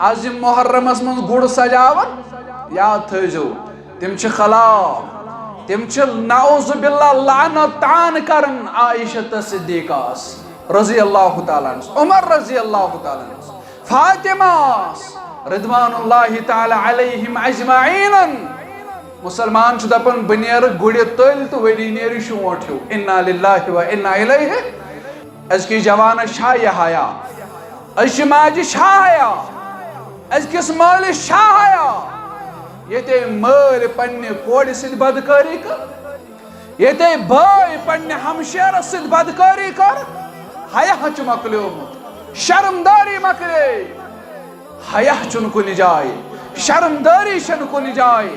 عظیم محرمس من گڑ سجاون یاد تھیزو تم چھ خلاف تم چھ نعوذ باللہ لعنت تان کرن عائشہ صدیقہ رضی اللہ تعالیٰ عنہ عمر رضی اللہ تعالیٰ عنہ فاطمہ رضوان اللہ تعالیٰ علیہم اجمعین مسلمان چھ دپن بنیر گڑی تل تو ولی نیر شونٹ ہو انا للہ و انا الیہ از کی جوان شاہ حیا از ماج شاہ حیا از کس مال شاہ حیا یہ مال پنہ کوڑ سید بدکاری کر یہ بھائی پنہ ہمشیر سید بدکاری کر حیا چھ مکلیومت شرمداری مکلے حیا چن کن جائے شرمداری چن کن جائے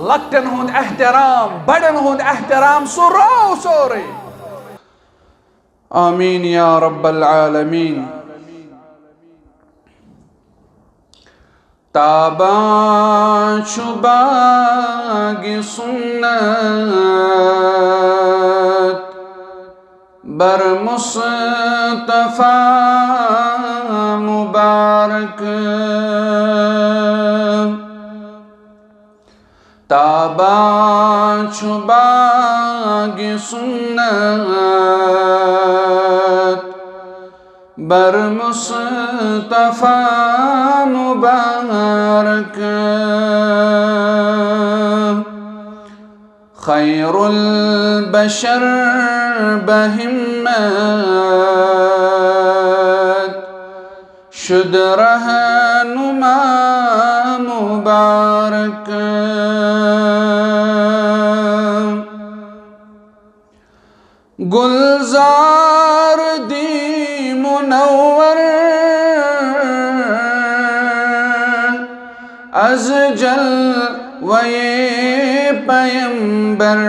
لکٹن ہند احترام بڑن ہند احترام سورو سورے آمین یا رب العالمین تابان شباگی سنت بر مصطفیٰ مبارک تابان شباگی سنت بر مصطفیٰ مبارک خیر البشر بہمت شد رہنما مبارک گلزار دی منور از جلوہ پیمبر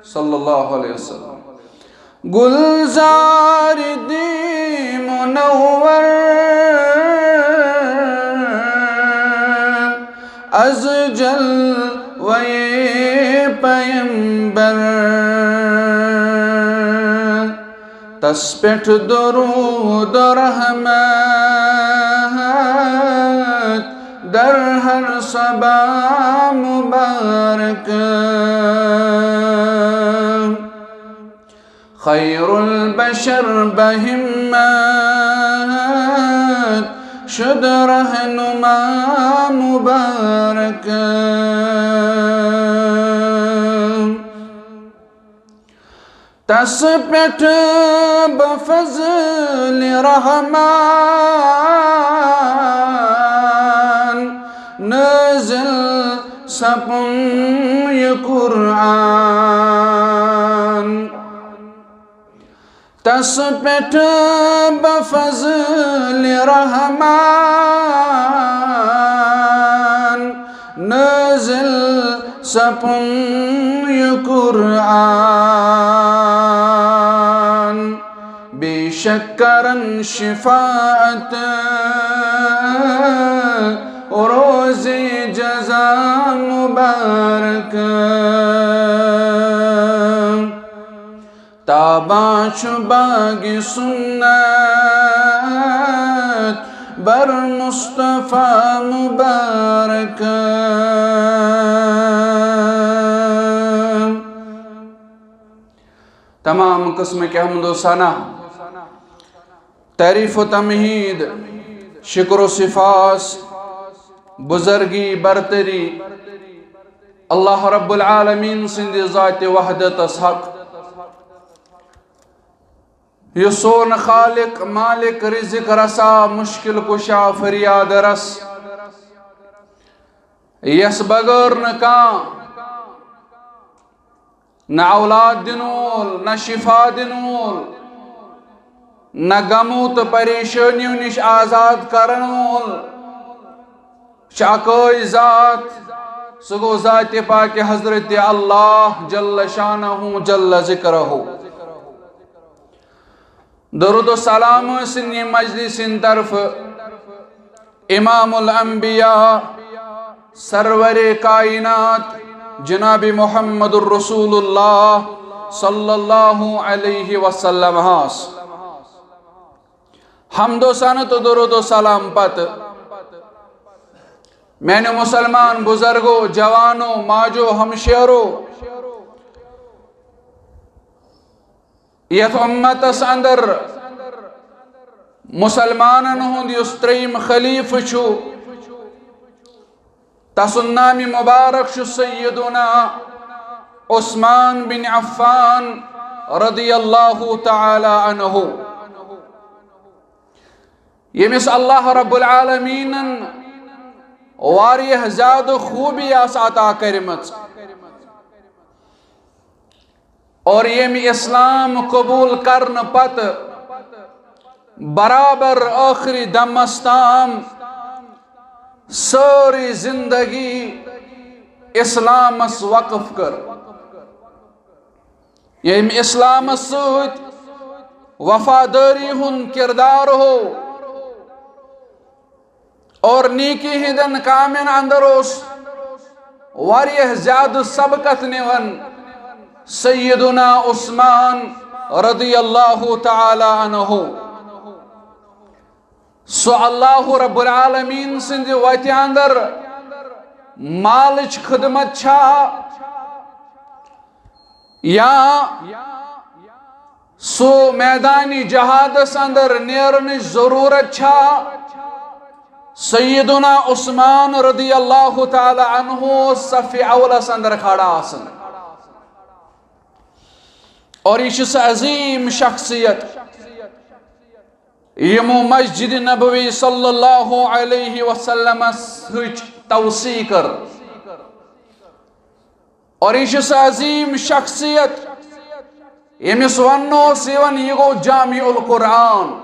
صلی اللہ علیہ وسلم گلزار دی منور از جلوہ پیمبر تس پٹھ درود و رحمت در ہر صبا مبارک خیر البشر بہمت شد رہنما مبارک تس پٹھ بفضل رحمان نازل سپن یہ قرآن تس پٹھ بفضل رحمان نازل سپن یہ قرآن بے شکرن شفاعت روز جزا مبارک تابان شباگی سنت بر مصطفیٰ مبارک تمام قسم کے حمد و ثنا تعریف و تمہید شکر و صفاس بزرگی برتری اللہ رب العالمین سند ذات وحدت حق یہ سون خالق مالک رزق رسا مشکل کشا فریاد رس یس بغیر نکان نہ اولاد دنول نہ شفا دنول نہ غمو تو پریشانیوں نش آزاد کرنول چاکوئی ذات سگو ذات پاک حضرت اللہ جل شانہ جل ذکرہ درود و سلام سنی مجلس طرف امام الانبیاء سرور کائنات جناب محمد الرسول اللہ صلی اللہ علیہ وسلم حمد و ثنا تو درود و سلام پت میانو مسلمان بزرگو جوانو ماجو ہمشیرو یت امتس اندر مسلمانن ہند یس تریم خلیف چھو تسن نام مبارک چھو سیدنا عثمان بن عفان رضی اللہ تعالی عنہ یمس اللہ رب العالمین واریہ زیادہ خوبی آس عطا کرمت اور یم اسلام قبول کرن پت برابر آخری دمستام ساری زندگی اسلامس وقف کر یم اسلام سوت وفاداری ہن کردار ہو اور نیکی ہندن کامن اندر اس واریہ زیادہ سبقت نیون سیدنا عثمان رضی اللہ تعالی عنہ سو اللہ رب العالمین سند وتی اندر مالچ خدمت چھا یا سو میدانی جہادس اندر نیرن ضرورت چھا سیدنا عثمان رضی اللہ تعالی عنہ صف اولس اندر کھڑا آسن اور یہ عظیم شخصیت یمو مسجد نبوی صلی اللہ علیہ وسلم توسیع کر اور یہ عظیم شخصیت یمس ونو سیون یہ گو جامع القرآن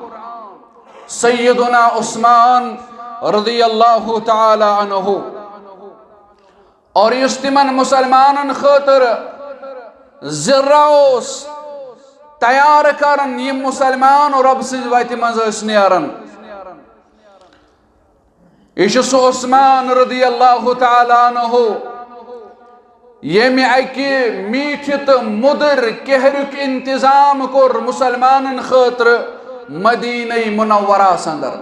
سیدنا عثمان رضی اللہ تعالی عنہ اور اس تمن مسلمانن خاطر ذراوس تیار کرن یہ مسلمان اور رب سنز ویتی منز نیرن یہ عثمان رضی اللہ تعالی عنہ یہ میں ایکی میٹھت مدر کہرک انتظام کر مسلمانن خاطر مدینہ منورہ سندر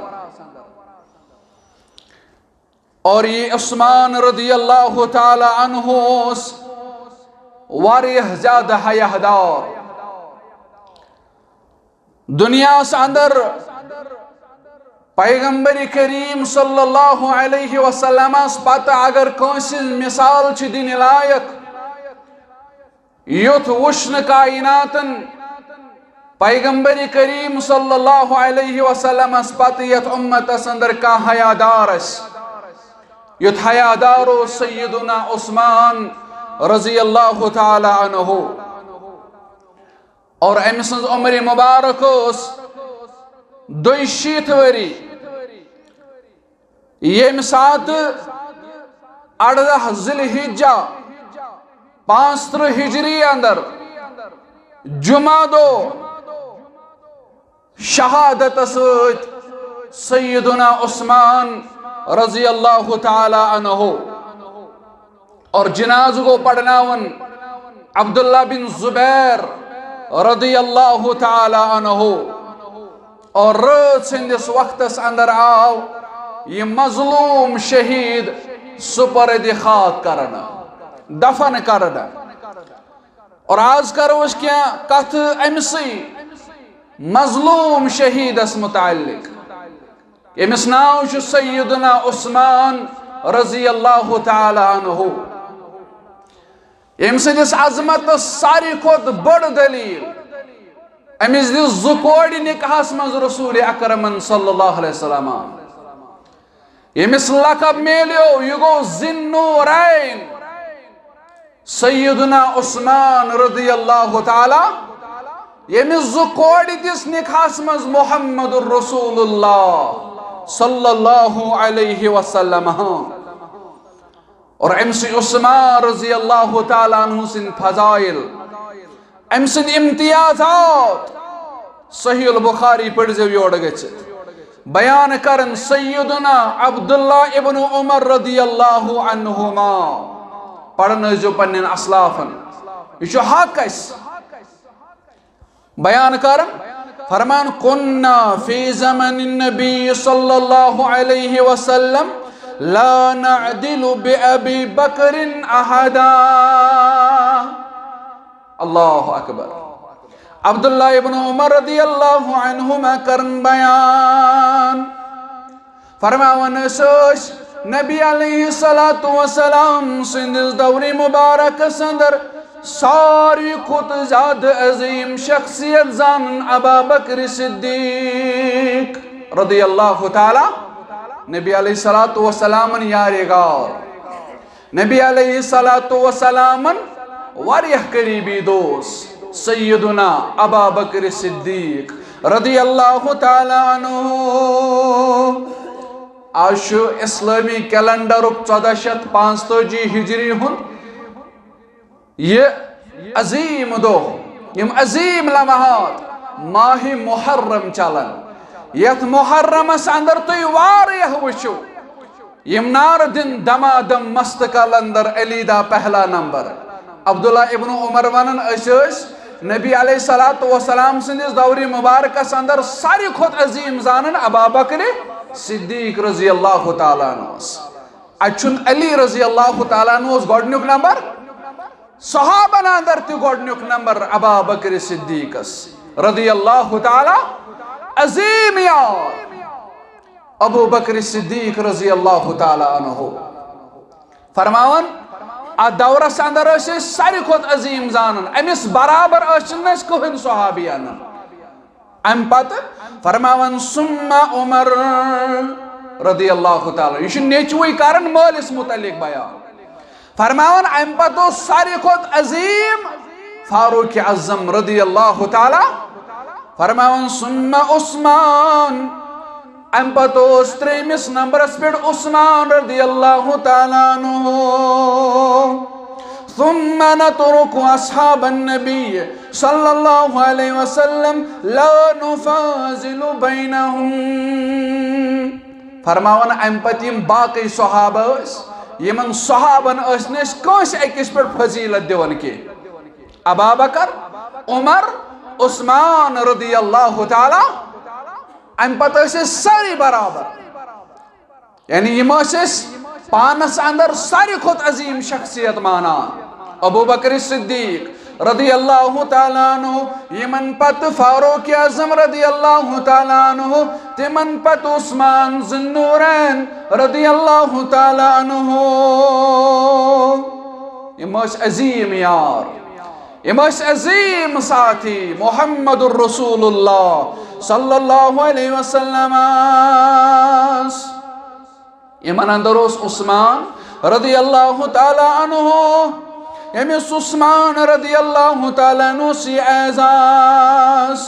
اور یہ عثمان رضی اللہ تعالی عنہ واریہ زیادہ حیاءدار دنیا سے اندر پیغمبر کریم صلی اللہ علیہ وسلم پتہ اگر کونسی مثال چھ دین لائق یوت وشن کائناتن پیغمبر کریم صلی اللہ علیہ وسلم پتہ یت امت اندر کا حیاءدار اس یت حیاءدارو سیدنا عثمان رضی اللہ تعالی عنہ اور امسنز عمر مبارک اس دوی شیت وری یہ سات 18 ذی الحجہ 5 ہجری اندر جمعہ دو شہادت سوت سیدنا عثمان رضی اللہ تعالی عنہ اور جناز کو پڑھناون عبداللہ بن زبیر رضی اللہ تعالی عنہ اور رات سندس وقت اندر آو یہ مظلوم شہید سپرد خاک کرنا دفن کرنا اور آج کرو اس کیا کت امسی مظلوم شہید اس متعلق امس ناو چھ سیدنا عثمان رضی اللہ تعالی عنہ ام سندس عظمت ساری کھوت بڑ دلیل امس دس زکوڑ نکاحس من رسول اکرم صلی اللہ علیہ وسلم امس لقب میلیو یہ گو ذی سیدنا عثمان رضی اللہ تعالی امس زکوڑ دس نکاحس من محمد الرسول اللہ صلی اللہ علیہ وسلم اور امس عثمان رضی اللہ تعالیٰ عنہ سن فضائل امس امتیازات صحیح البخاری پڑھ جو یوڑ گئے بیان کرن سیدنا عبداللہ ابن عمر رضی اللہ عنہما پڑھنے جو پنن اسلافن یہ حق اس بیان کرن فرمان کننا فی زمن النبی صلی اللہ علیہ وسلم لا نعدل بأبی بکر احدا. اللہ اکبر. عبداللہ ابن عمر رضی اللہ عنہما کرن بیان فرماون اس نبی علیہ السلام سندس دور مبارک سندر ساری کھت زیادہ عظیم شخصیت زان ابا بکر صدیق رضی اللہ تعالی. نبی علیہ السلام یاری غار، نبی علیہ السلام واریہ قریبی دوست سیدنا ابا بکر صدیق رضی اللہ تعالی عنہ. آج اسلامی کیلنڈر 1445 ہجری ہند یہ عظیم دو یم عظیم لمحات ماہ محرم چلن. یت محرمس اندر تھی واریہ وچو یم نار دن دمادم مستقل اندر علی دا پہلا نمبر. عبداللہ ابن عمر ونن اس نبی علیہ السلام سندس دوری مبارکس اندر ساری کھت عظیم زانن ابا بکر صدیق رضی اللہ تعالیٰ عنہ. اچھن علی رضی اللہ تعالیٰ عنہ گوڑنیک نمبر، صحابہ اندر تی گوڑنیک نمبر ابا بکر صدیق رضی اللہ تعالیٰ عظیم یار ابو بکر صدیق رضی اللہ تعالیٰ عنہ. فرماون دورس اندر ساری کھت عظیم زانن امس برابر اس کہن صحابی انن. ام پتہ فرماون ثم عمر رضی اللہ تعالی. یہ نیچوئی کرن مالس متعلق بیان. فرماون ام پتہ ساری کھت عظیم فاروق اعظم رضی اللہ تعالی. فرماون ثم عثمان. ام پتہ تریمس نمبرس پہ عثمان رضی اللہ تعالی عنہ. ثم نترك اصحاب النبي صلى الله عليه وسلم لا نفاضل بينهم. فرماون ام پتیم باقی صحابہ یمن صحابن نش کنس اکس پہ فضیلت دیون کی. ابا بکر، عمر، عثمان رضی اللہ تعالی. ام پتہ ساری برابر، یعنی یم پانس اندر ساری کھت عظیم شخصیت مانا. ابو بکر صدیق رضی اللہ تعالیٰ عنہ، یمن پت فاروق اعظم رضی اللہ تعالیٰ عنہ، تمن پت عثمان ذوالنورین رضی اللہ تعالیٰ عنہ. یم عظیم یار، یم عظیم ساتھی محمد الرسول اللہ صلی اللہ علیہ وسلم. یمن اندر عثمان رضی اللہ تعالی عنہ. یمس عثمان رضی اللہ تعالی عنہ سی اعزاز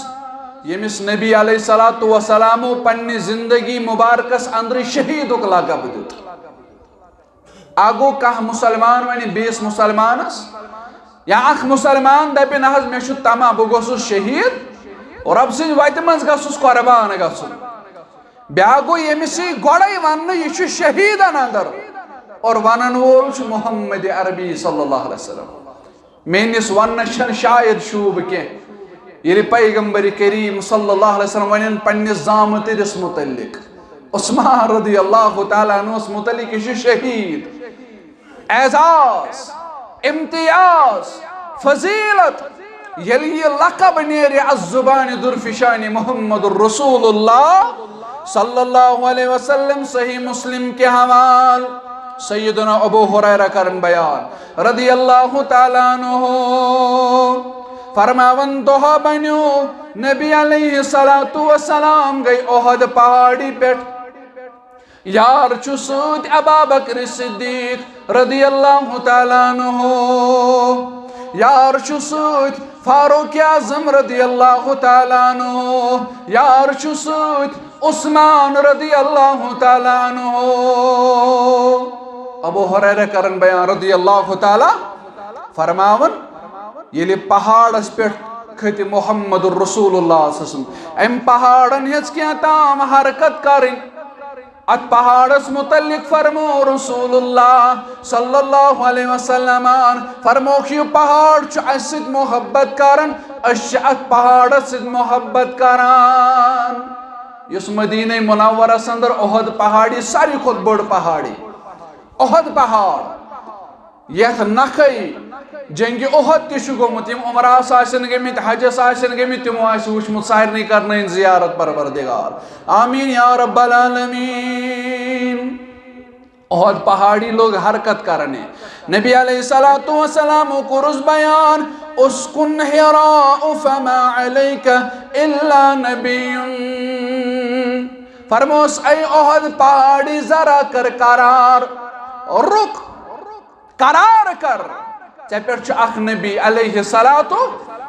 یمس نبی علیہ السلام پنی زندگی مبارکس اندر شہید لقب دیت. آگو کہ مسلمان ونی بیس مسلمانس یا اخ مسلمان دپہ نہ میں تما بہ گوسس شہید اور رب سن وتہ مز گھسس قربان گھسن. بیا گو یمس گوڑے ون یہ شہیدن اندر اور ونن وول محمد عربی صلی اللہ علیہ وسلم. میس ونس شاید شوب کی یل پیغمبر کریم صلی اللہ علیہ وسلم ون پنس زام ترس متعلق عثمان رضی اللہ تعالیٰ عنہ متعلق یہ شہید. اعزاز، امتیاز، فضیلت یل یہ لقب نیرِ از زبان درفشان محمد الرسول اللہ صلی اللہ علیہ وسلم. صحیح مسلم کے حوال سیدنا ابو ہریرہ کرن بیان رضی اللہ تعالیٰ عنہ. فرماون دہا بنیو نبی علیہ السلام گئی احد پہاڑی پیٹ. یار چو سود ابا بکر صدیق رضی اللہ تعالیٰ عنہ. یار چو سود فاروق اعظم رضی اللہ تعالیٰ عنہ. یار چو سود عثمان رضی اللہ تعالیٰ عنہ. ابو ہریرہ کرن بیان رضی اللہ تعالیٰ. فرماون یلی پہاڑس پہ کھت محمد الرسول اللہ صلی اللہ علیہ وسلم ام پہاڑن ہز کیا تام حرکت کرن ات پہاڑس متعلق فرمو رسول اللہ صلی اللہ علیہ وسلم فرموک یہ پہاڑ اس محبت کرن ات پہاڑس محبت کران اس مدینہ منورہ اندر احد پہاڑی ساری خود بڑ پہاڑی احد پہاڑ یت نخی جنگ احد تہ گومت یم عمراس آسن گمت حجس آسن گمت تمو آس وچمت سارنی کرن زیارت پروردگار آمین یا رب العالمین احد پہاڑی لوگ حرکت کرنے نبی علیہ الصلوۃ والسلام کو رز بیان اسکن حراء فما علیک الا نبی فرموس اے احد پہاڑی ذرا کر قرار رک قرار کر چپٹ اخ نبی علیہ الصلوۃ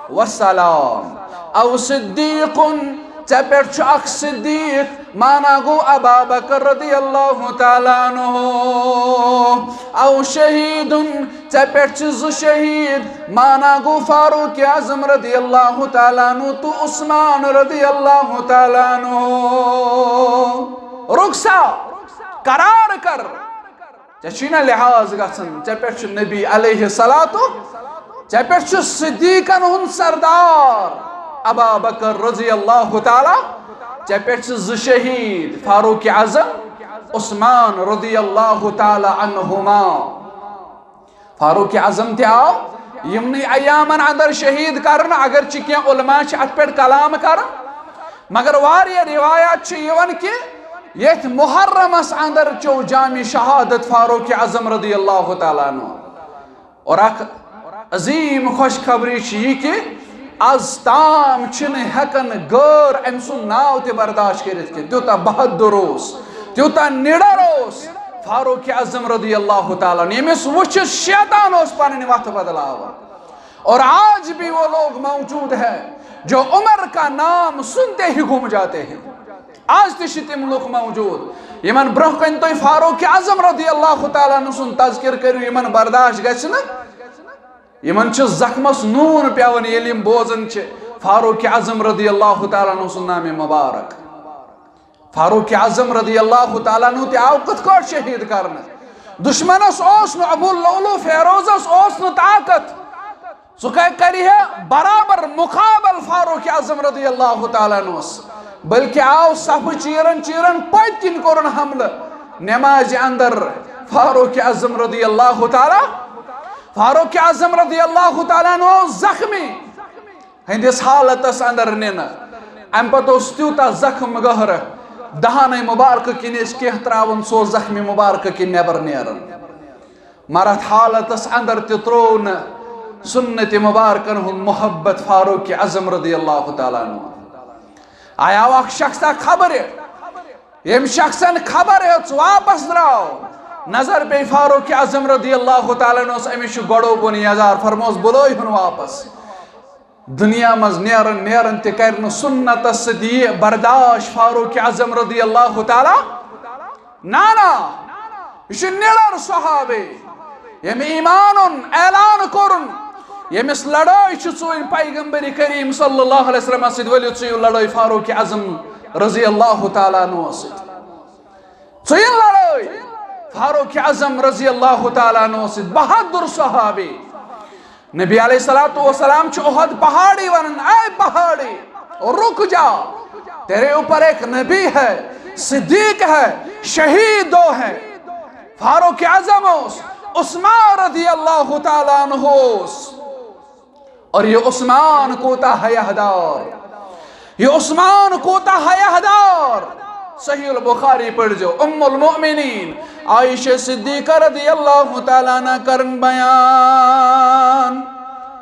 والسلام او صدیق چپٹ اخ صدیق مانا گو ابا بکر رضی اللہ تعالیٰ عنہ او شہید چپٹ ز شہید مانا گو فاروق اعظم رضی اللہ تعالیٰ عنہ تو عثمان رضی اللہ تعالیٰ عنہ رکسا قرار کر چینا لحاظ گھن چپٹ نبی علیہ الصلوۃ چپٹ صدیقن ہن سردار ابا بکر رضی اللہ تعالی چپٹ ز شہید فاروق اعظم عثمان رضی اللہ تعالی عنہما فاروق اعظم تہ آو یمنی ایامن اندر شہید کرن اگرچہ کی علماء ات پہ کلام کرن مگر واریاہ روایات یہ کہ یت محرمس اندر چو جامع شہادت فاروق اعظم رضی اللہ تعالیٰ عنہ اور اخ عظیم خوشخبری یہ کہ از تام چھن ہکن غیر ام سن ناو تہ برداشت کرت کہ تیوتا بہادر تیوتا نڈر فاروق اعظم رضی اللہ تعالیٰ عنہ یمس وچ شیطان پنن وقت بدلاوا اور آج بھی وہ لوگ موجود ہیں جو عمر کا نام سنتے ہی گھوم جاتے ہیں آج تہ تم لوگ موجود یمن برہ کن تھی فاروق اعظم رضی اللہ تعالیٰ عنہ سن تذکر کرو یمن برداشت گژھِ یمن چھ زخمس نون پیون یل یم بوزن چھ فاروق اعظم رضی اللہ تعالیٰ عنہ سن نام مبارک فاروق اعظم رضی اللہ تعالیٰ عنہ تہ آو کت کٹ شہید کرنے دشمنس اوس نہ ابو لولو فیروزس اوس نہ طاقت سہ کری ہے برابر مقابل فاروق اعظم رضی اللہ تعالیٰ عنہ بلکہ آو صف چیرن چیرن پت کن کورن حملہ نماز اندر فاروق اعظم رضی اللہ تعالیٰ فاروق اعظم رضی اللہ تعالیٰ عنہ زخمی ہندس حالتس اندر نین ام پتہ تیوتا زخم گہر دہانہ مبارک کن کی تراون سو زخمی مبارک کن نبر نیرن مرت حالتس اندر ترون سنت مبارکن ہن محبت فاروق اعظم رضی اللہ تعالیٰ عنہ آیا اخ شخص خبر یم شخصن خبر واپس دراو نظر پہ فاروق اعظم رضی اللہ تعالیٰ عنہ امس گڑو بن یزار فرموس بلوئی ہن واپس دنیا مز نیرن نیرن تہ کرن سنت صدی برداشت فاروق اعظم رضی اللہ تعالیٰ نانا یہ نڑر صحابی یم ایمان اعلان کرن یمس لڑائی ژوین پیغمبر کریم صلی اللہ علیہ وسلم سید ولو ژوین لڑائی فاروق اعظم رضی اللہ تعالیٰ عنہ سید ژوین لڑائی فاروق اعظم رضی اللہ تعالیٰ عنہ سید بہادر صحابی نبی علیہ الصلوۃ والسلام چھ احد پہاڑی ونن اے پہاڑی رک جا تیرے اوپر ایک نبی ہے صدیق ہے شہید دو ہیں فاروق اعظم عثمان رضی اللہ تعالیٰ عنہ اور یہ عثمان کوتا حیاءدار یہ عثمان کوتا حیاءدار صحیح البخاری پڑھ جو ام المؤمنین عائشہ صدیقہ رضی اللہ تعالیٰ عنہ کرن بیان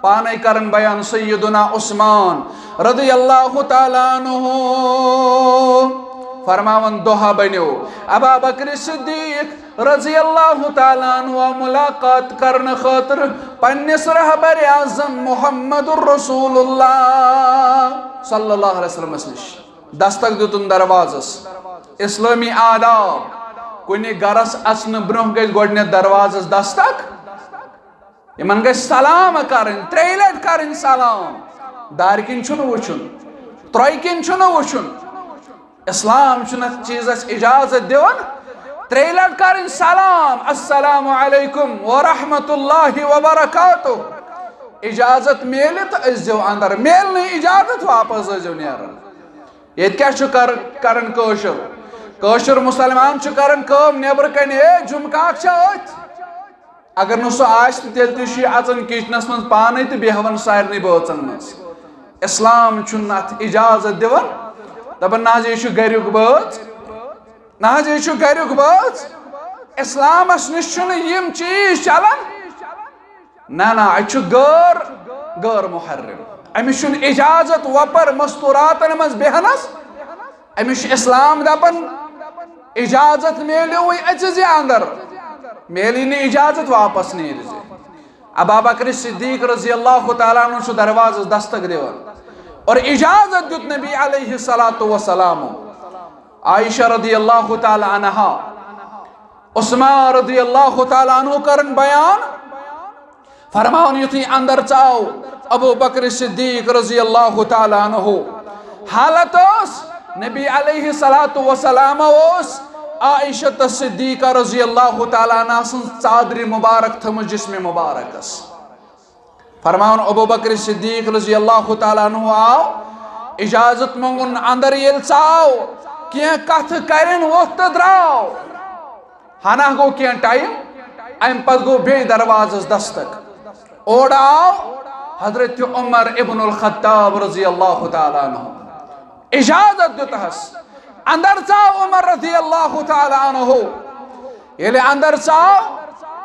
پانے کرن بیان سیدنا عثمان رضی اللہ تعالیٰ عنہ فرماون دوہا بنیو ابا بکر صدیق رضی اللہ تعالیٰ عنہ ملاقات کرن خاطر پنس رہبر اعظم محمد الرسول اللہ صلی اللہ علیہ وسلم نش دستک دیتن دروازس اسلامی آداب کنی گرس اچن برہ گئی گوڑنیت دروازس دستک یمن گئی سلام کرن تریلٹ کرن سلام دار کن چھن وچن ترائی کن چھن وچن اسلام چھُنہٕ چیٖزس اجازت دِوان ترٛیٚیہِ لٹہِ کرٕنۍ سلام السلام علیکم ورحمۃ اللہ وبرکاتہ اجازت میلہِ تہٕ أسۍ دِو اندر میل نہٕ اجازت واپس ٲسۍزیو نیران ییٚتہِ کیٛاہ چھُ کران کٲشُر مُسلمان چھُ کران کٲم نیبرٕ کنہِ اے جُمکاک چھا أتھۍ اگر نہٕ سُہ آسہِ تہٕ تیٚلہِ تہِ چھُ یہِ اژان کچنس منٛز پانے تہٕ بیٚہوان سارنٕے بٲژن منٛز اسلام چھُنہٕ اتھ اجازت دِوان دپان نہ حظ یہِ چھُ گریُک بٲژ نہ حظ یہِ چھُ گریُک بٲژ اسلامس نِش چھُنہٕ یِم چیٖز چلان نہ اَتہِ چھُ غٲر محرم أمِس چھُنہٕ اجازت وۄپر مستوٗراتن منٛز بیٚہنس أمِس چھُ اسلام دپان اجازت میلیوٕے اژِ زِ اندر میلی نہٕ اجازت واپس نیرِ زِ ابا بکر صدیق رضی اللہ تعالیٰ عنہ چھُ دروازس دستک دِوان اور اجازت دیُت نبی علیہ الصلاۃ والسلام عائشہ رضی اللہ تعالیٰ عنہا عثمان رضی اللہ تعالیٰ عنہ کرن بیان فرماون یُتھُے اندر ژاو ابو بکر صدیق رضی اللہ تعالیٰ عنہ حالت اوس نبی علیہ الصلاۃ والسلام اوس عائشہ صدیقہ رضی اللہ تعالیٰ عنہ سٕنٛز ژادرِ مبارک تھٲومٕژ جسمِ مبارکس فرماون ابو بکر صدیق رضی اللہ تعالیٰ عنہ آو اجازت منگُن اندر ییٚلہِ ژاو کینٛہہ کتھٕ کرن ووٚتھ تہٕ درٛاو ہنا گوٚو کینٛہہ ٹایم امہِ پتہٕ گوٚو بیٚیہِ دروازس دستک اورٕ آو حضرت عمر ابن الخطاب رضی اللہ تعالیٰ عنہ اجازت دیُتہس اندر ژاو عمر رضی اللہ تعالیٰ عنہ ییٚلہِ اندر ژاو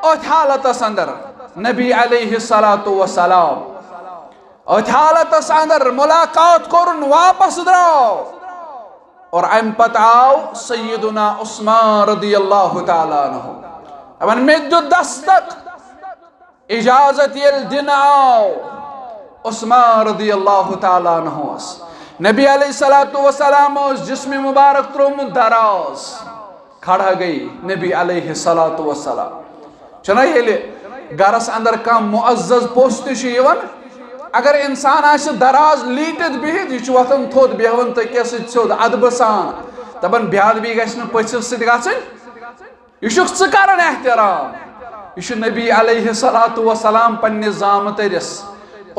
أتھۍ حالتس اندر نبی علیہ الصلاۃ والسلام أتھۍ حالتس اندر ملاقات کوٚرُن واپس درٛاو اور امہِ پتہٕ آو سیدنا عثمان رضی اللہ تعالیٰ عنہ دپان مےٚ دیُت دستک اجازت ییٚلہِ دِنہٕ آو عثمان رضی اللہ تعالیٰ عنہس نبی علیہ الصلاۃ والسلام اوس جسمِ مبارک تروومُت دراز کھڑا گئی نبی علیہ الصلاۃ والسلام چھُنہ ییٚلہِ گرس اندر کانٛہہ معزز پوٚژھ تہِ چھُ یِوان اگر انسان آسہِ دراز لیٖٹِتھ بِہِتھ یہِ چھُ وۄتھان تھوٚد بیٚہوان تٔکیس سۭتۍ سیوٚد ادبہٕ سان دپان بے ادبی گژھِ نہٕ پٔژھِس سۭتۍ گژھٕنۍ یہِ چھُکھ ژٕ کران احترام یہ چھُ نبی علیہ الصلاۃ والسلام پننِس زامتٕرِس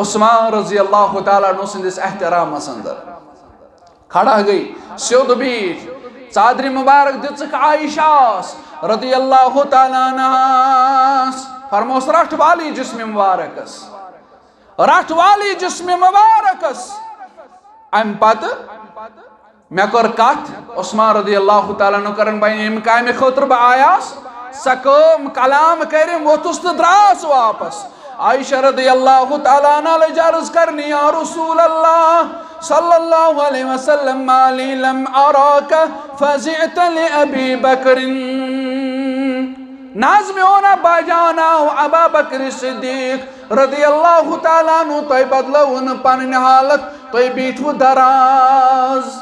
عثمان رضی اللہ تعالیٰ عنہ سٕنٛدِس احترامس اندر کھڑا گئی سیوٚد بیٖٹھ ژادرِ مبارک دِژٕکھ عائشہس رضی اللہ تعالیٰ عنہس فرموس رٹھ والی جسمِ مبارکس رٹھ والی جسمِ مبارکس امہِ پتہٕ مےٚ کٔر کتھ عثمان رضی اللہ تعالیٰ عنہ کرن بیان ییٚمہِ کامہِ خٲطرٕ بہٕ آیاس سۄ کٲم کلام کٔرِم ووٚتھُس تہٕ درٛاس واپس عائشہ رضی اللہ تعالیٰ عنہ لٔج عرض کرنہِ یا رسول اللہ صلی اللہ علیہ وسلم ما لی لم اراک فزعت لأبی بکر نہ حظ مےٚ اوٚن باجان آو ابا بکر صدیق رضی اللہ تعالیٰ عنہ تۄہہِ بدلٲوٕ نہٕ پنٕنۍ حالت تُہۍ بیٖٹھوٕ دراز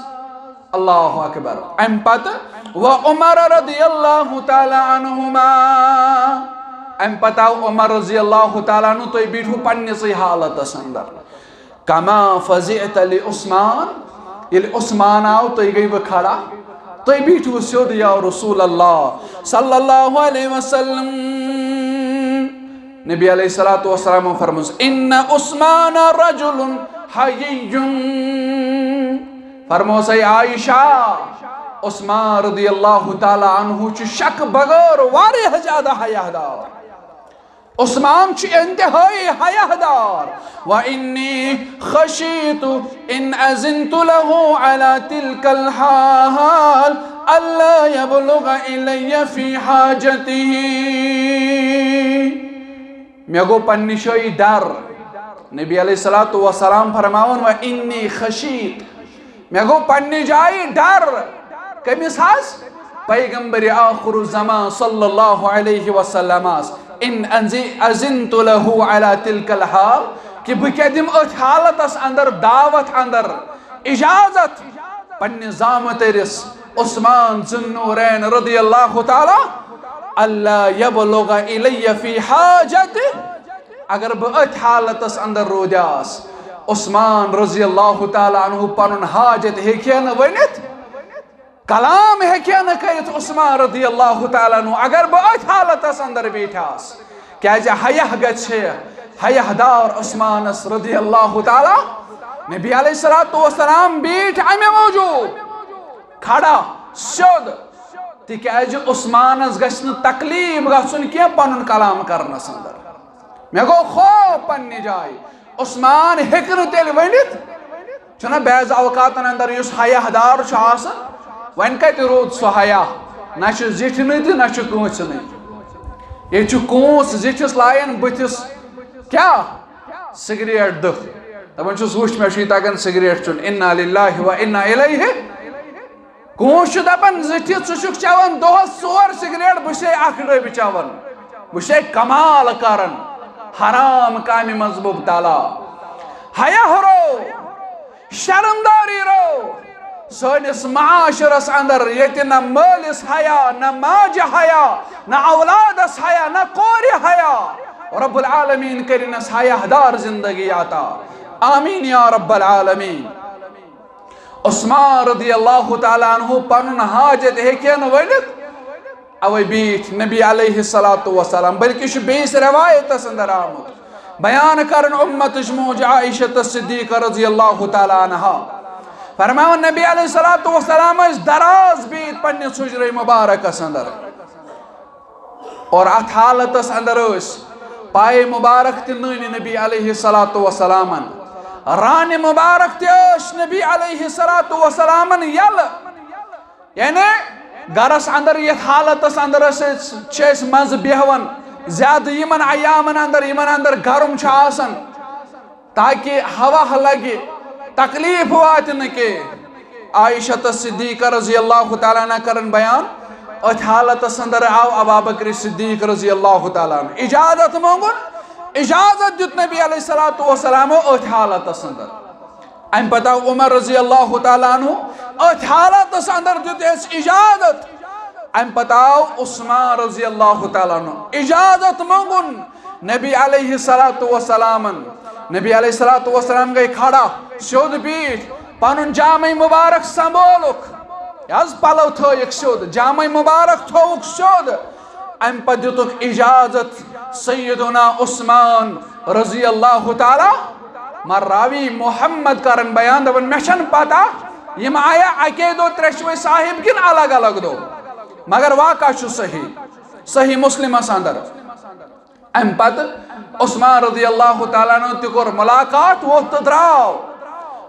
اللہ اکبر امہِ پتہٕ و عمر رضی اللہ تعالیٰ عنہما امہِ پتہٕ آو عمر رضی اللہ تعالیٰ عنہ تُہۍ بیٖٹھوٕ پننِسٕے حالتس اندر کما فزعت لعثمان ییٚلہِ عثمان آو تُہۍ گٔیوٕ کھڑا تُہۍ بیٖٹھوٕ سیوٚد یا رسول اللہ صلی اللہ علیہ وسلم نبی علیہ الصلاۃ والسلام فرموس ان عثمان رجل حیی فرموس اے عائشہ عثمان رضی اللہ تعالیٰ عنہ چھُ شک بغٲر واریاہ زیادٕ حیادار عثمان چھُ انتہائی حیادار وَإِنِّي خَشِيتُ إِنْ أَذِنْتُ لَهُ عَلَى تِلْكَ الْحَالِ أَلَّا يَبْلُغَ إِلَيَّ فِي حَاجَتِهِ مےٚ گوٚو پننہِ جایہِ ڈر نبی علیہ الصلاۃ والسلام فرماوان وَإِنِّي خَشِيتُ مےٚ گوٚو پننہِ جایہِ ڈر کٔمِس حظ پیغمبر آخر الزمان صلی اللہ علیہ وسلم ان اذنت له على تلك الحال کہ بہ کیا دم اتھ حالتس اندر دعوت اندر اجازت پنہ زامترس عثمان ذو النورین رضی اللہ تعالی اللہ یبلغ الی فی حاجت اگر بہ اتھ حالتس اندر رودیاس عثمان رضی اللہ تعالی عنہ پنن حاجت ہیکہ نہ ونت کلام ہیکیا نہ کرت عثمان رضی اللہ تعالیٰ عنہ اگر بہ ات حالتس اندر بیٹھاس کیازِ حیہ گژھِ حیہ دار عثمانس رضی اللہ تعالیٰ نبی علیہ السلام بیٹھ امہ موجود کھڑا سیود تکیازِ عثمانس گژھِ نہ تکلیف گژھن کینٛہہ پنن کلام کرنس اندر مے گو خوف پننہِ جایہِ عثمان ہیکہِ نہٕ تیٚلہِ ؤنِتھ چھُنہ بعض اوقاتن اندر یُس حیہ دار چھُ آسان وۄنۍ کتہِ روٗد سُہ حیا نہ چھُ زِٹھنٕے تہٕ نہ چھُ کٲنٛسِنٕے ییٚتہِ چھُ کوٗنٛس زِٹھِس لایان بٕتھِس کیٛاہ سِگریٹ دٕہ دپان چھُس وٕچھ مےٚ چھُے تگان سِگریٹ چیوٚن اِنا لِلّٰہِ و اِنا اِلیہِ کوٗنٛس چھُ دپان زِٹھِس ژٕ چھُکھ چٮ۪وان دۄہس 4 سِگریٹ بہٕ چھُسے 1 ڈٔبۍ چٮ۪وان بہٕ چھُسے کمال کران حرام کامہِ منٛز مُبتلا حیا رو شرمداری رو سٲنِس معاشرس اندر ییٚتہِ نہ مٲلِس حیا نہ ماجہِ حیا نہ اولادس حیا نہ کورِ حیا رب العالمین کٔرِنس حیا دار زندگی عطا آمین یا رب العالمین عثمان رضی اللہ تعالیٰ عنہ پنن حاجت ہیکہِ نہٕ ؤنِتھ اوے بیٹھ نبی علیہ السلام بلکہ چھ بیس روایتس اندر آمد بیان کرن امتش موج عائشہ صدیقہ رضی اللہ تعالیٰ عنہ فرماون نبی علیہ السلام اس دراز بیت پننس حجرہ مبارکس اندر اور ات حالتس اندر اس پائے مبارک تہ نٲنہِ نبی علیہ السلام ران مبارک تہ ٲس نبی علیہ السلام یل یعنی گرس اندر یتھ حالتس اندر اس مز بیہوان زیادہ یمن ایامن اندر گرم چھ آسان تاکہ ہوا لگہ تکلیف وات نہ کہ عائشہ صدیقہ رضی اللہ تعالیٰ عنہ کرن بیان ات حالتس اندر آو ابوبکر صدیق رضی اللہ تعالیٰ عنہ اجازت مانگن اجازت دیت نبی علیہ السلام ات حالتس اندر ام پتہ عمر رضی اللہ تعالیٰ عنہ ات حالتس اندر دیت اس اجازت ام پتہ عثمان رضی اللہ تعالیٰ عنہ اجازت مانگن نبی علیہ السلام نبی علیہ السلام گئی کھڑا سیود بیٹھ پنن جامع مبارک سنبھولک یاز پلو تھوک سیود جامع مبارک تھوک سیود ام پتہ دیتک اجازت سیدنا عثمان رضی اللہ تعالیٰ مراوی محمد کرن بیان دپان مے چھن پتہ یم آیا اکے دو ترشوے صاحب کن الگ الگ دو مگر واقع چھُ صحیح مسلمس اندر ام پتہ عثمان رضی اللہ تعالیٰ عنہ تہ کور ملاقات ووت تہ دراو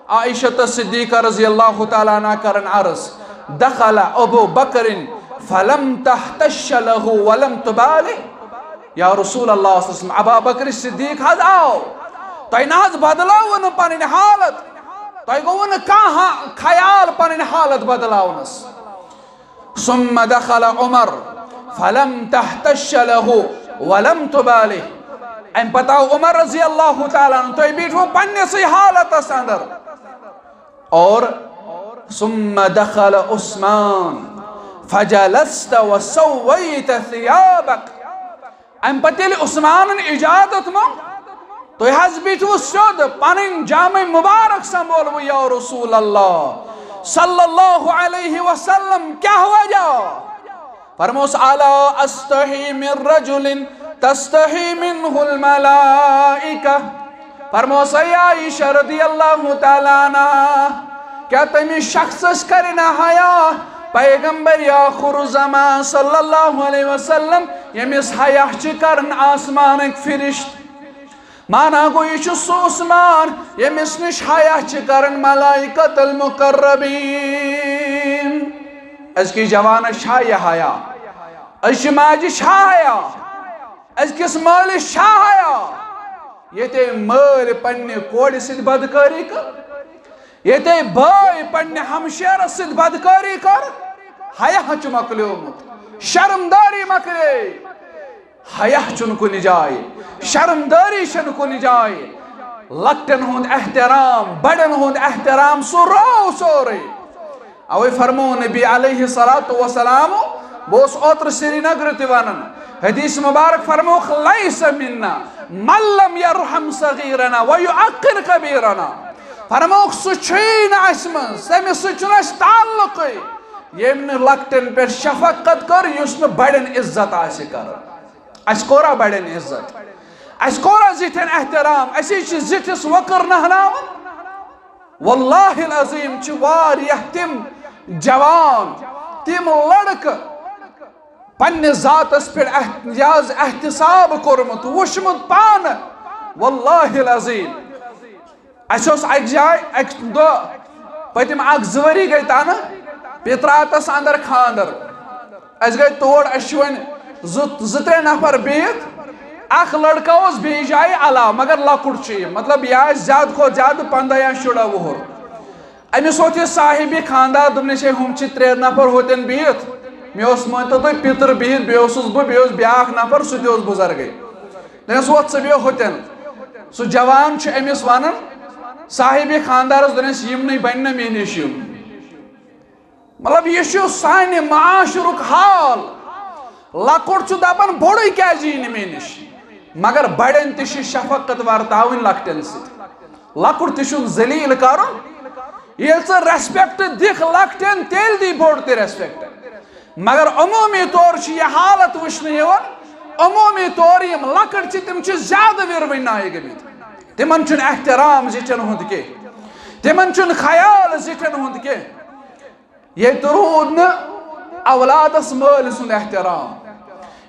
عائشہ صدیقہ رضی اللہ تعالیٰ عنہ کرن عرض دخل ابو بکر فلم تحتش له ولم تبالہ یا رسول اللہ صلی اللہ علیہ وسلم ابا بکر صدیق حض آو تۄہہِ نہ حظ بدلاو نہٕ پنٕنۍ حالت تۄہہِ گوٚوٕ نہٕ کانٛہہ خیال پنٕنۍ حالت بدلاونس ثم دخل عمر فلم تحتش له ولم تبالہ ام پتہ عمر رضی اللہ تعالیٰ عنہ تُہۍ بیٹھوٕ پننسٕے حالتس اندر اور ثم دخل عثمان فجلست وسويت ثيابك ام پتہ ییٚلہِ عثمانن اجازت منٛگ تُہۍ حظ بیٹھوٕ سیود پنٕنۍ جامع مبارک سنبھولوٕ یا رسول اللہ صلی اللہ علیہ وسلم کیا وجہ فرموس الا استحی من رجل تستحی منہ الملائکہ فرموس عائشہ رضی اللہ تعالیٰ عنہ کیا تمہیں شخص کرنا حیا پیغمبر آخر زمان صلی اللہ علیہ وسلم یمس حیا کرن آسمانک فرشت مانا گو یہ سو عثمان یمس نش حیا کرن ملائکت المقربین اس کی جوان شاہ حیا اس ماجی شاہ حیا اس کس مال شاہ حیا یہ تے مال پنی کوڑی سید بدکاری کر یہ تے بھائی پنی ہمشیر سید بدکاری کر حیا چو مکلیومت شرمداری مکلے حیا چن کنی جائے شرمداری چن کنی جائے لکٹن ہند احترام بڑن ہند احترام سورو سورے اوے فرمو نبی علیہ السلام بوس اوتر سری نگر تیوانن حدیث مبارک فرمو لیس مننا من لم یرحم صغیرنا ویعقر کبیرنا فرمو سچین اسمن سمی سچن اس تعلق یم لکٹن پہ شفقت کر یس بڑن عزت آسہ کر اس کورا بڑن عزت اس کورا زٹھن احترام اسی زٹھس وقر نہناون واللہ العظیم واریاہ تم جوان تم لڑک پنہ ذاتس پہ احتساب کورمت وشمت پان واللہ العظیم اس اک جائے اک دہ پتم اک زوری گئی تانہ پیتراتس اندر خاندر اس گئی تور اس ون زترے نفر بہت اخ لڑکا اس بی جائے علاوہ مگر لکٹ چھ مطلب یہ زیادہ کھو زیادہ 15 یا 16 وہر امس ووت یہ صاحبی خاندار دپنس ہم 3 نفر ہوتن بہت مے مانتو تھی پتر بہت بیس بہ بیاکھ نفر سہ تہ بزرگے دپس ووت ثہ بیو ہوتن سہ جوان امس ونان صاحبی خاندارس دپنس یم نی بن مے نش مطلب یہ سانہ معاشرک حال لکٹ دپان بوڑے کیا یی مے نش مگر بڑن تہ شفقت ورتاون لکٹن ست لکٹ تہ ذلیل کرن یل ژٕ ریسپیکٹ دکھ لکٹن تیل دی بوڑ تہ ریسپیکٹ مگر عمومی طور یہ حالت وچھنہ یوان عمومی طور یم لکٹ تم زیادہ ورونی نائے گمت تمن چھن احترام زٹھن ہند کی تمن چھن خیال زٹھن ہند کی یہ رود نا اولادس مال سند احترام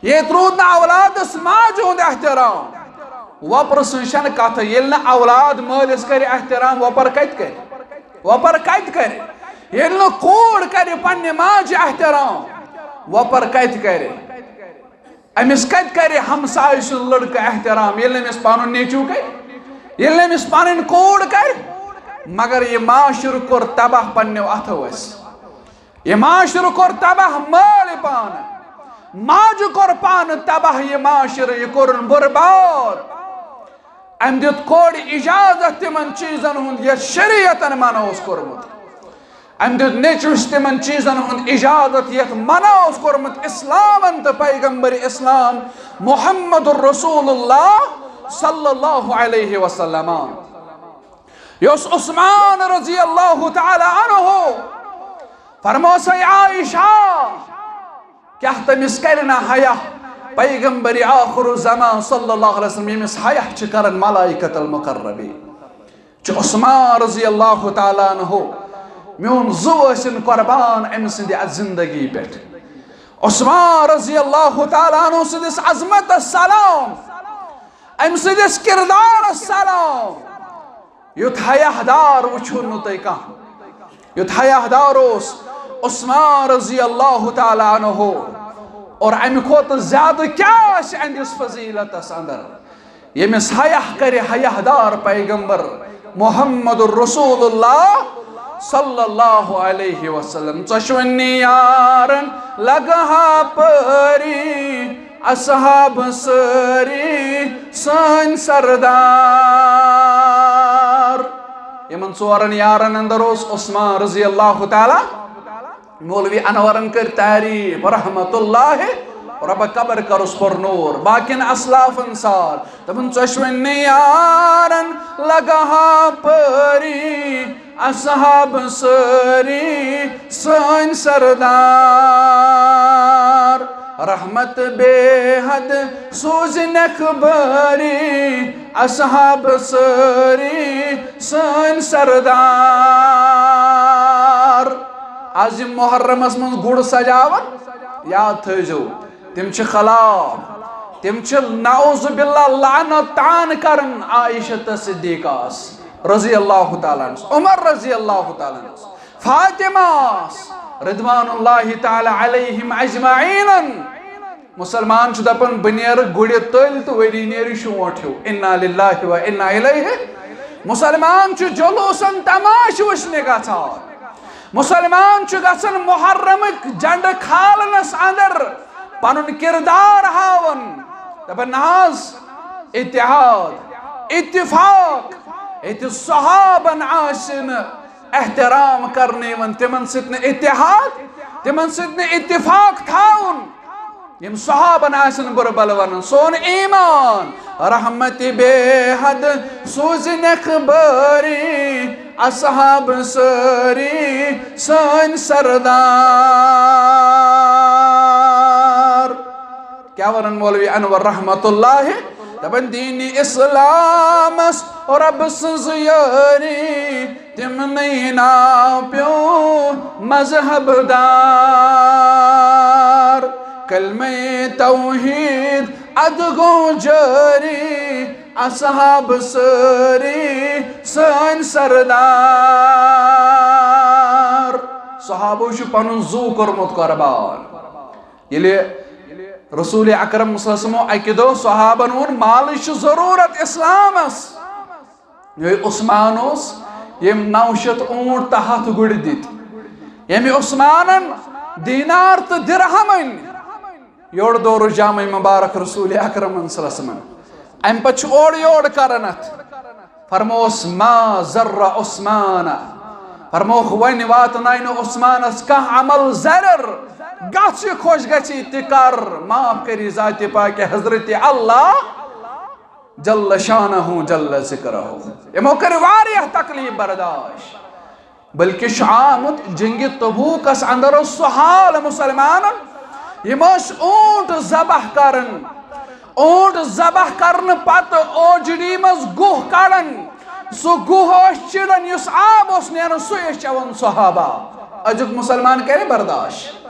یہ رود نا اولادس ماج ہند احترام وپر سن کت یل نا اولاد مالس کر احترام وپر کت کر یل نا کوڑ کر پنہ ماج احترام وپر کت کر امس کت کر ہمسائے سن لڑکہ احترام یل امس پن نیچو کر یل امس پن کوڑ کر مگر یہ معاشر کور تباہ پنو اتھو یہ معاشر کور تباہ مال پان ماج کور پان تباہ یہ معاشر یہ کورن برباد ام دت کوڑ اجازت تمن چیزن ہند یہ شریعتن منع اس کورمت ام دت نیچوس تمن چیزن ہند اجازت یہ منع اس کورمت اسلامن تو پیغمبر اسلام محمد الرسول اللہ صلی اللہ علیہ وسلم یس عثمان رضی اللہ تعالی عنہ فرموس عائشہ کیا تمس کرنا حیا پیغمبر آخر زمان صلی اللہ علیہ وسلم یمس حیا کرن ملائکت المقربین عثمان رضی اللہ تعالی عنہ میون زو سن قربان ام سند زندگی پہ عثمان رضی اللہ تعالی عنہ سندس عظمت السلام ام سندس کردار السلام یت حیا دار وچھن نہ تہ کانٛہہ یت حیا دار اوس عثمان رضی اللہ تعالی عنہ اور امہ کھوت زیادہ کیا اندس فضیلتس اندر یمس حیا کر حیا دار پیغمبر محمد الرسول اللہ صلی اللہ علیہ وسلم ژشونی یارن لگہا پری اصحاب سری سن سردار یمن 4 یارن اندر اوس عثمان رضی اللہ تعالی مولوی انورن کر تعریف رحمت اللہ رب قبر کرس پر نور باقین اسلاف انسار تمن ژشونی یارن لگہا پری اصحاب سری سن سردار رحمت بے حد سوزنک بری اصحاب سری سن سردار آج محرمس من گڑ سجاون یاد تھیزو تم خلاف تم نعوذ باللہ لعنت تان کرن عائشہ صدیقہ رضی اللہ تعالیٰ عنہ عمر رضی اللہ تعالیٰ عنہ فاطمہ رضوان اللہ تعالیٰ علیہم اجمعین مسلمان چھ دپن بنیر گڑی تل تو وری نیر شونٹ ہو انا للہ و انا الیہ مسلمان چھ جلوسن تماش وشنے گژھان مسلمان چھ گژھان محرمک جنڈ کھالنس اندر پنن کردار ہاون دپن ناز اتحاد اتفاق ایت صحابن آسن احترام کرنے ون تمن ستن اتحاد تمن ستن اتفاق تھاون یم صحابن آسن بربل ونن سون ایمان رحمت بے حد سوزنک باری اصحاب سری سن سردار کیا ونن مولوی انور رحمت اللہ دبن دین اسلام رب سزیاری تم نینا پیو مذہب دار کلمہ توحید ادگو جاری اصحاب سری سن سردار صحابو شو پنن زو کرمت قربان یلی رسول اکرم صلی اللہ علیہ وسلم اکی دو صحابن ون مالش ضرورت اسلامس یہ عثمان اس یم 900 اونٹ تحت گڑ دیت یمی عثمانن دینار تو درہمن یوڑ دور جامع مبارک رسول اکرم صلی اللہ علیہ وسلم ام پچ اوڑ یوڑ کرنت فرموس ما ذر عثمان فرموخ وین واتنائن عثمانس کا عمل ضرر گچھ خوش گچھی تکر معاف کری ذات پاک حضرت اللہ جل شانہ جل ذکرہ یہ موقع واریہ تکلیف برداشت بلکہ شامت جنگ تبوک اس اندر السحال مسلمان یہ موش اونٹ زبح کرن اونٹ زبح کرن پت اوجڑی مز گوہ کرن سو گوہ اس چڑن یس آب اس نیرن سو اس چون صحابہ اجک مسلمان کرے برداشت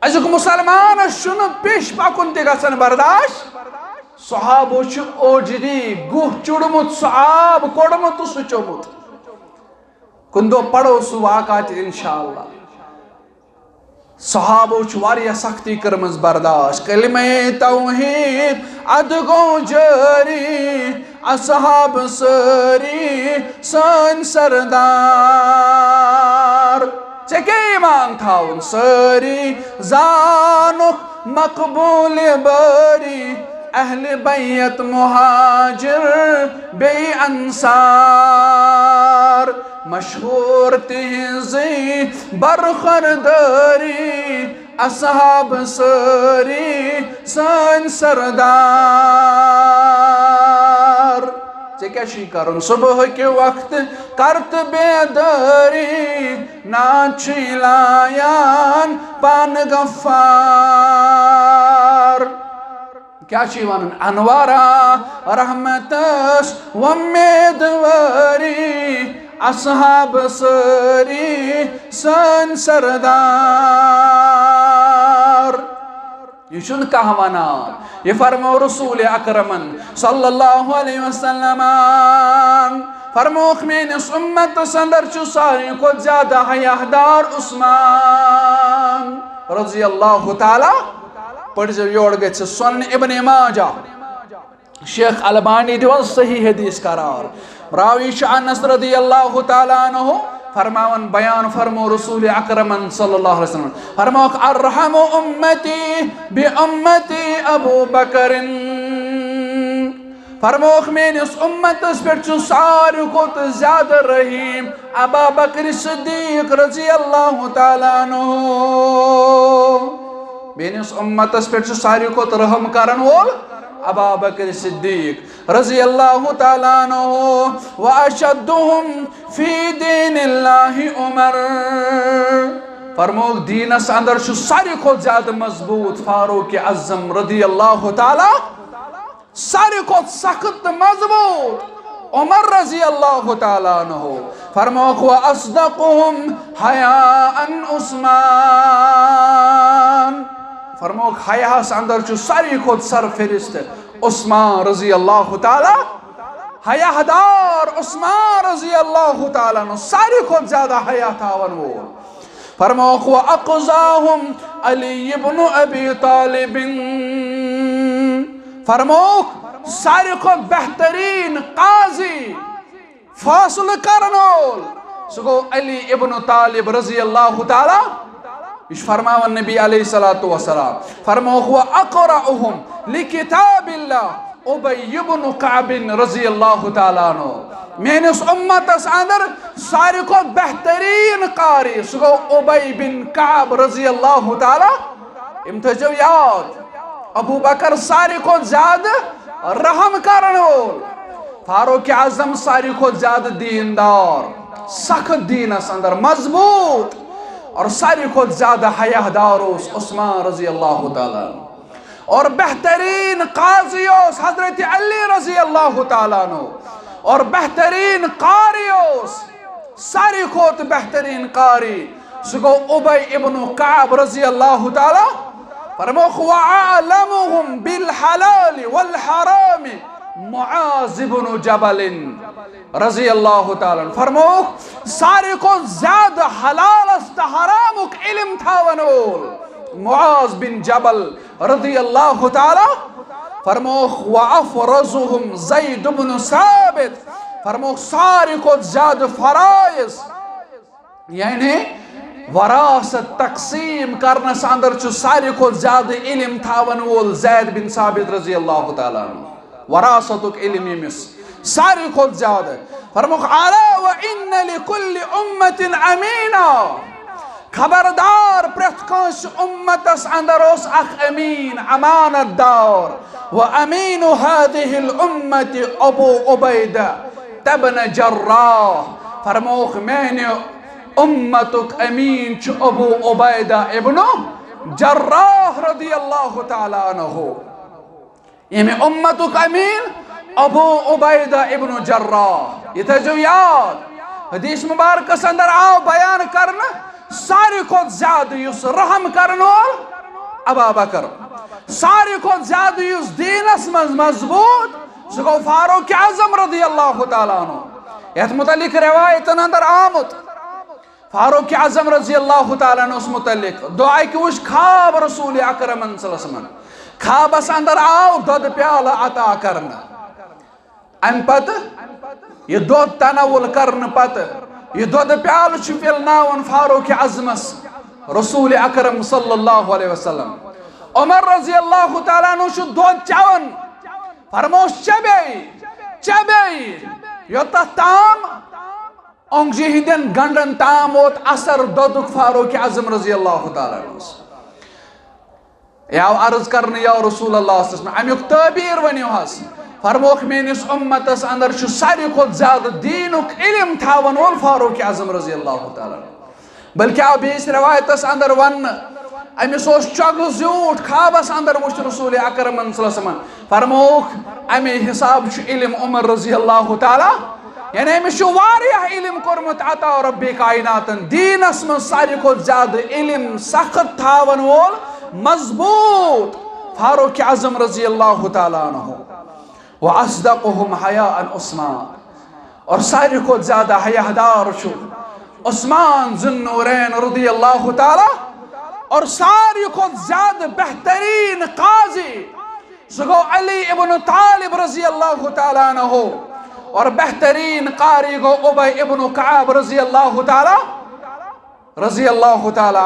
اجک مسلمان شن پیش پاکن تی گسن برداشت صحابو چھ اوجڑی گوہ چڑمت سو آب کوڑمت سو چومت کندو پڑھو سو واقعات انشاءاللہ صحابو چواریا سختی کرمز برداشت کلمہ توحید ادگو جاری اصحاب سری سن سردار چکے ایمان تھاون سری زانک مقبول باری اہل بیت مہاجر بے انصار مشہور تہذی برخرداری اصحاب سری سن سردار کیا شی کرن صبح کے وقت کرت بیداری ناچی لایان پان غفار کیا چی ونن انوارا رحمتس ومیدواری اصحاب سری سن سردار یہ شن کہا ونان یہ فرمو رسول اکرمن صلی اللہ علیہ وسلم فرموخ میں اس امت سندر چو ساری کو زیادہ حیاہدار عثمان رضی اللہ تعالی پڑھ جو یوڑ گئے چھے سن ابن ماجہ شیخ البانی دیوان صحیح حدیث قرار راوی انس رضی اللہ تعالیٰ عنہ فرماون بیان فرمو رسول اکرمن صلی اللہ علیہ وسلم فرموک ارحم امتی بی امتی ابو بکر فرموک میں اس امت اس پر چو ساری کو تو زیادہ رحیم ابا بکر صدیق رضی اللہ تعالیٰ عنہ میں اس امت اس پر چو ساری کو تو رحم کرن وول ابا بکر صدیق رضی اللہ تعالیٰ عنہ واشدہم فی دین اللہ عمر فرموک دین اس اندر شو ساری کو زیادہ مضبوط فاروق اعظم رضی اللہ تعالیٰ ساری کو سخت مضبوط عمر رضی اللہ تعالیٰ عنہ فرموک واصدقہم حیاء عثمان فرموک حیاء سے اندر جو ساری خود سر فرست عثمان رضی اللہ تعالی حیاء دار عثمان رضی اللہ تعالی نو ساری خود زیادہ حیاء تھاون وہ فرموک واقضاہم علی بن ابی طالب فرموک ساری خود بہترین قاضی فاصل کرنول سگو علی ابن طالب رضی اللہ تعالی اش فرماون نبی علیہ السلام فرموه هو اقرأهم لکتاب اللہ ابی بن کعب رضی اللہ تعالیٰ عنہ میں نے اس امت اس اندر ساری کو بہترین قاری سگو ابی بن کعب رضی اللہ تعالیٰ امتجو یاد ابو بکر ساری کو زیادہ رحم کرن وول، فاروق اعظم ساری کو زیادہ دیندار، سخت دینس اندر مضبوط، اور ساری کو زیادہ حیاء دار اس عثمان رضی اللہ تعالیٰ عنہ، اور بہترین قاضی اس حضرت علی رضی اللہ تعالیٰ عنہ، اور بہترین قاری اس ساری کو بہترین قاری سگو ابی ابن کعب رضی اللہ تعالیٰ، فرموخ وعالمهم بالحلال والحرام معاذ بن جبل رضی اللہ تعالیٰ، فرموخ ساری کو زیادہ حلال است حرامک علم تھاونول معاذ بن جبل رضی اللہ تعالیٰ، فرموخ وافرزهم زید بن ثابت، فرموخ ساری کو زیادہ فرائض یعنی وراثت تقسیم کرنس اندر چھ ساری کو زیادہ علم تھاون وول زید بن ثابت رضی اللہ تعالیٰ عنہ، وراثتک علم یمس ساری کو زیادہ، فرموخ علا وإن لكل امت امینا، خبردار پرت کنس امتس اندر اس اخ امین امانت دار، وامین هذه الامت ابو عبیدہ تبن جراح، فرموخ میں نے امتک امین چھ ابو عبیدہ ابن جراح رضی اللہ تعالیٰ عنہ، یہ میں امتک امین ابو عبیدہ ابن جراح، یہ تھا جو یاد حدیث مبارکس اندر آو بیان کرنا ساری کو زیادہ یس رحم کرنول ابا بکر، ساری کو زیادہ یس دینس مضبوط سگو فاروق اعظم رضی اللہ تعالیٰ عنہ، یہ متعلق روایتن اندر آمد فاروق اعظم رضی اللہ تعالیٰ عنہ اس متعلق دعائی کہ وش خواب رسول اکرم صلی اللہ علیہ وسلم خوابس اندر آو دود پیالہ عطا کرنا، ام پت یہ دود تناول کرنا پت یہ دود پیالہ چھ پلناون فاروق اعظمس رسول اکرم صلی اللہ علیہ وسلم، عمر رضی اللہ تعالیٰ عنہ چھ دود چون، فرموش چبی یوتا تام اونگجی ہندن گنڈن تام ووت اثر دودک فاروق اعظم رضی اللہ تعالیٰ عنہ، یاو عرض کرنے یا رسول اللہ صلی اللہ علیہ وسلم امیک تعبیر ونیو حس، فرموک مینس امتس اندر چھ ساری خود زیادہ دینک علم تھاون وول فاروق اعظم رضی اللہ تعالیٰ عنہ، بلکہ آو بیس روایتس اندر ون امیس اوس چگل زیوٹ خوابس اندر وچھ رسول اکرم صلی اللہ علیہ وسلم، فرموک امی حساب چھ علم عمر رضی اللہ تعالیٰ، یعنی امیس چھ واریاہ علم کرمت عطا رب کائناتن، دینس من ساری خود زیادہ علم سخت تھاون وول مضبوط فاروق اعظم رضی اللہ تعالیٰ عنہ، وَأَصْدَقُهُمْ حَيَاءً عثمان، اور ساری کو زیادہ حیاء دار چھو عثمان ذوالنورین رضی اللہ تعالیٰ، اور ساری کو زیادہ بہترین قاضی سگو علی ابن طالب رضی اللہ تعالیٰ عنہ، اور بہترین قاری گو ابی ابن کعب رضی اللہ تعالیٰ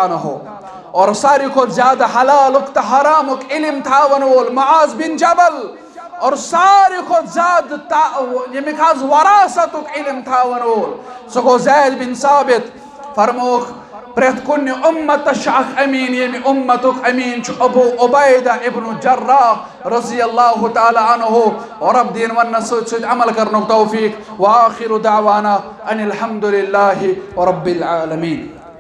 عنہ، اور ساری کو زیادہ حلالک حرامک علم تھاون وول معاذ بن جبل، اور ساری کو زیادہ یہ مکھاز وراثتک علم تھاون وول سگو زید بن ثابت، فرموک پریت کنی امت شاخ امین یمی امتک امین چھ ابو عبیدہ ابن جراح رضی اللہ تعالی عنہ، اور اب دین ون سوچ عمل کرنک توفیق، وآخر دعوانا ان الحمدللہ رب العالمین۔